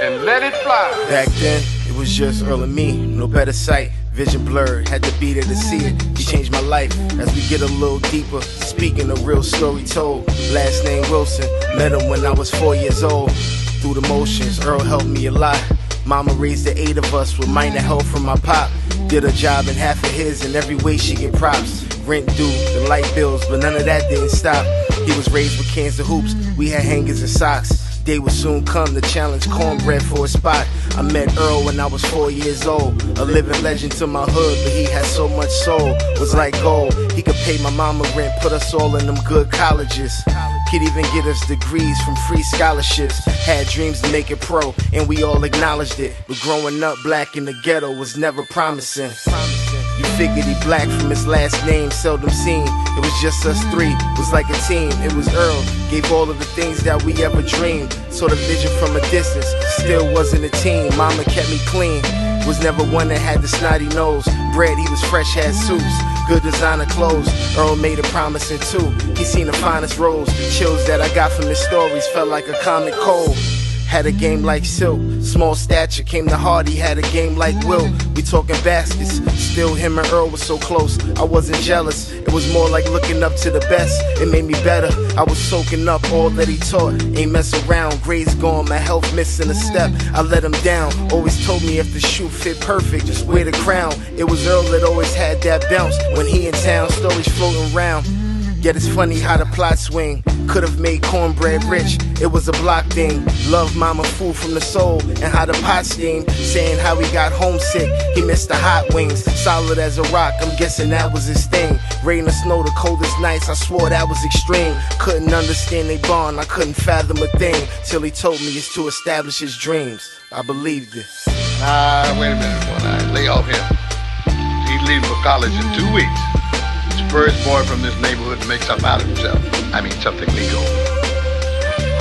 and let it fly. Back then, it was just Earl and me, no better sight. Vision blurred, had to be there to see it. He changed my life as we get a little deeper. Speaking a real story told. Last name Wilson, met him when I was 4 years old. Through the motions, Earl helped me a lot. Mama raised the 8 of us with minor help from my pop. Did a job in half of his, in every way she get props. Rent due, the light bills, but none of that didn't stop. He was raised with cans of hoops, we had hangers and socks. Day would soon come to challenge Cornbread for a spot. I met Earl when I was 4 years old. A living legend to my hood, but he had so much soul. Was like gold, he could pay my mama rent, put us all in them good colleges. He'd even get us degrees from free scholarships. Had dreams to make it pro, and we all acknowledged it. But growing up black in the ghetto was never promising. You figured he black from his last name, seldom seen. It was just us three, was like a team. It was Earl, gave all of the things that we ever dreamed. Saw the vision from a distance, still wasn't a team. Mama kept me clean, was never one that had the snotty nose. Bread, he was fresh, had suits, good designer clothes. Earl made it promising too, he seen the finest roles. Chills that I got from his stories felt like a common cold. Had a game like Silk, small stature, came to heart, he had a game like Will. We talking baskets, still him and Earl was so close. I wasn't jealous, it was more like looking up to the best. It made me better, I was soaking up all that he taught. Ain't mess around, grades gone, my health missing a step. I let him down, always told me if the shoe fit perfect, just wear the crown. It was Earl that always had that bounce when he in town, stories floating around. Yet it's funny how the plot swing. Could've made Cornbread rich, it was a block thing. Love mama food from the soul, and how the pot steamed. Saying how he got homesick, he missed the hot wings. Solid as a rock, I'm guessing that was his thing. Rain or snow, the coldest nights, I swore that was extreme. Couldn't understand they bond, I couldn't fathom a thing. Till he told me it's to establish his dreams. I believed it. Wait a minute, boy, now, lay off him. He's leaving for college in 2 weeks. First boy from this neighborhood to make something out of himself. I mean, something legal.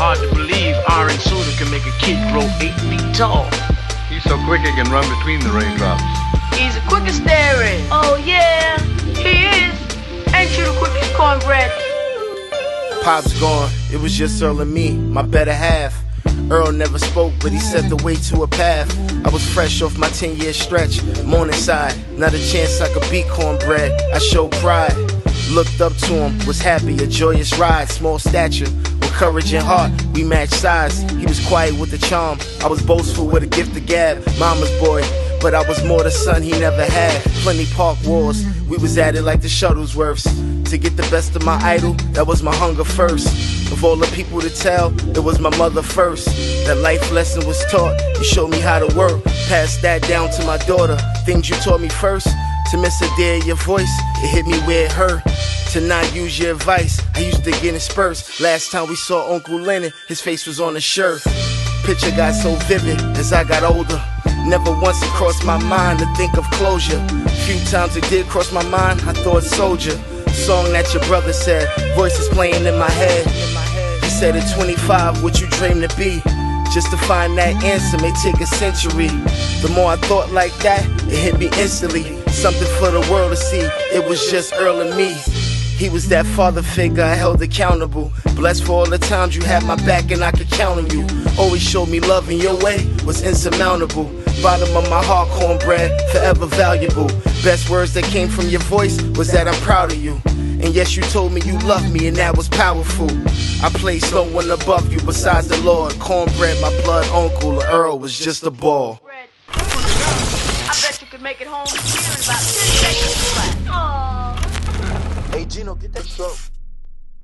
Hard to believe orange soda can make a kid grow 8 feet tall. He's so quick he can run between the raindrops. He's the quickest there is. Oh yeah, he is. Ain't you the quickest, Cornbread? Pop's gone, it was just Earl and me, my better half. Earl never spoke, but he set the way to a path. I was fresh off my 10-year stretch, Morningside, not a chance I could beat Cornbread. I showed pride, looked up to him, was happy, a joyous ride. Small stature, with courage and heart, we matched size. He was quiet with the charm, I was boastful with a gift to gab. Mama's boy, but I was more the son he never had. Plenty park wars, we was at it like the Shuttlesworths. To get the best of my idol, that was my hunger first. Of all the people to tell, it was my mother first. That life lesson was taught, you showed me how to work. Passed that down to my daughter, things you taught me first. To miss a day of your voice, it hit me where it hurt. To not use your advice, I used to get in spurts. Last time we saw Uncle Lennon, his face was on the shirt. Picture got so vivid as I got older. Never once it crossed my mind to think of closure. Few times it did cross my mind, I thought soldier. Song that your brother said, voices playing in my head. He said at 25, what you dream to be? Just to find that answer may take a century. The more I thought like that, it hit me instantly. Something for the world to see, it was just Earl and me. He was that father figure I held accountable. Blessed for all the times you had my back and I could count on you. Always showed me love in your way was insurmountable. Bottom of my heart, Cornbread, forever valuable. Best words that came from your voice was that I'm proud of you. And yes, you told me you loved me and that was powerful. I placed no one above you besides the Lord. Cornbread, my blood uncle, Earl was just a ball. I bet you could make it home here in about 10 seconds flat. Aww. Hey Gino, get that truck.